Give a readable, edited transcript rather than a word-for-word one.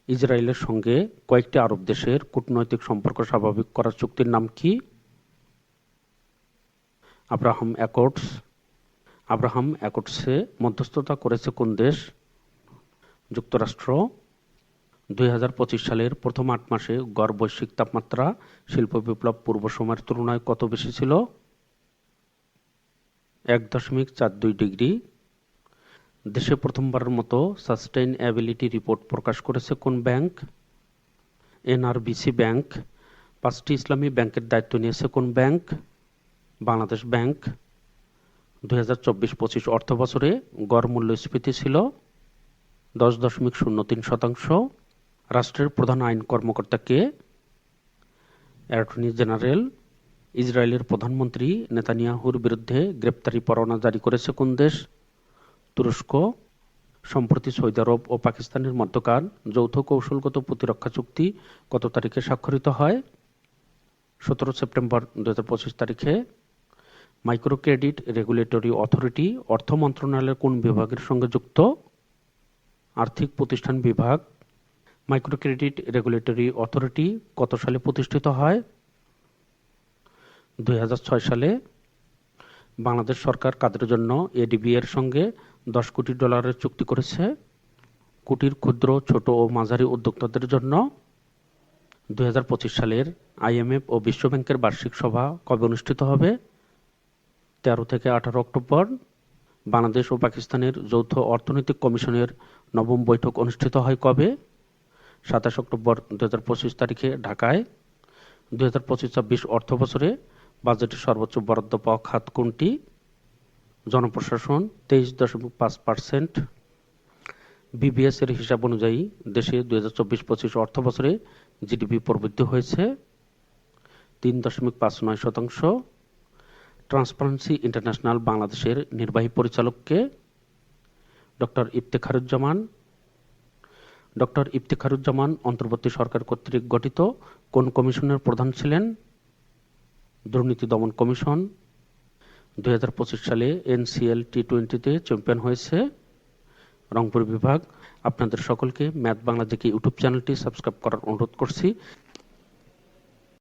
ইসরায়েলের সঙ্গে কয়েকটি আরব দেশের কূটনৈতিক সম্পর্ক স্বাভাবিক করার চুক্তির নাম কি? Abraham accords. আব্রাহাম অ্যাকর্ডসে মধ্যস্থতা করেছে কোন দেশ? যুক্তরাষ্ট্র। 2025 সালের প্রথম 8 মাসে গড় বৈশ্বিক তাপমাত্রা শিল্প বিপ্লব পূর্ব সময়ের তুলনায় কত বেশি ছিল? 1.42 ডিগ্রি। দেশে প্রথমবারের মতো সাস্টেইনেবিলিটি রিপোর্ট প্রকাশ করেছে কোন ব্যাংক? NRBC bank. 5টি ইসলামী ব্যাংকের দায়িত্ব নিয়েছে কোন ব্যাংক? বাংলাদেশ ব্যাংক। 2024-25 অর্থবছরে গড় মূল্যস্ফীতি ছিল 10.03%। রাষ্ট্রের প্রধান আইন কর্মকর্তা কে? Attorney general. ইসরায়েলের প্রধানমন্ত্রী নেতানিয়াহুর বিরুদ্ধে গ্রেপ্তারি পরোয়ানা জারি করেছে কোন দেশ? তুরস্ক। সম্প্রতি সৌদি আরব ও পাকিস্তানের মধ্যকার যৌথ কৌশলগত প্রতিরক্ষা চুক্তি কত তারিখে স্বাক্ষরিত হয়? 17 সেপ্টেম্বর 2025 তারিখে। মাইক্রো ক্রেডিট রেগুলেটরি অথরিটি অর্থ মন্ত্রণালয়ের কোন বিভাগের সঙ্গে যুক্ত? আর্থিক প্রতিষ্ঠান বিভাগ। মাইক্রো ক্রেডিট রেগুলেটরি অথরিটি কত সালে প্রতিষ্ঠিত হয়? 2006 সালে। বাংলাদেশ সরকার কাদের জন্য এডিবি এর সঙ্গে $10 কোটি চুক্তি করেছে? কুটির, ক্ষুদ্র, ছোট ও মাঝারি উদ্যোক্তাদের জন্য। 2025 সালের আইএমএফ ও বিশ্বব্যাংকের বার্ষিক সভা কবে অনুষ্ঠিত হবে? 13 থেকে 18 অক্টোবর। বাংলাদেশ ও পাকিস্তানের যৌথ অর্থনৈতিক কমিশনের 9ম বৈঠক অনুষ্ঠিত হয় কবে? 27 অক্টোবর 2025 তারিখে ঢাকায়। 2025-26 অর্থবছরে বাজেটের সর্বোচ্চ বরাদ্দ পাওয়া খাত কোনটি? জনপ্রশাসন 23.5%। বিবিএস এর হিসাব অনুযায়ী দেশে 2024-25 অর্থবছরে জিডিপি প্রবৃদ্ধি হয়েছে 3.59%। ট্রান্সপারেন্সি ইন্টারন্যাশনাল বাংলাদেশের নির্বাহী পরিচালক কে? ডক্টর ইফতেখারুজ্জামান। ডক্টর ইফতেখারুজ্জামান অন্তর্বর্তী সরকার কর্তৃক গঠিত কোন কমিশনের প্রধান ছিলেন? দুর্নীতি দমন কমিশন। 2025 সালে এনসিএল টি20-তে চ্যাম্পিয়ন হয়েছে রংপুর বিভাগ। আপনাদের সকলকে ম্যাথ বাংলা জিকে ইউটিউব চ্যানেলটি সাবস্ক্রাইব করার অনুরোধ করছি।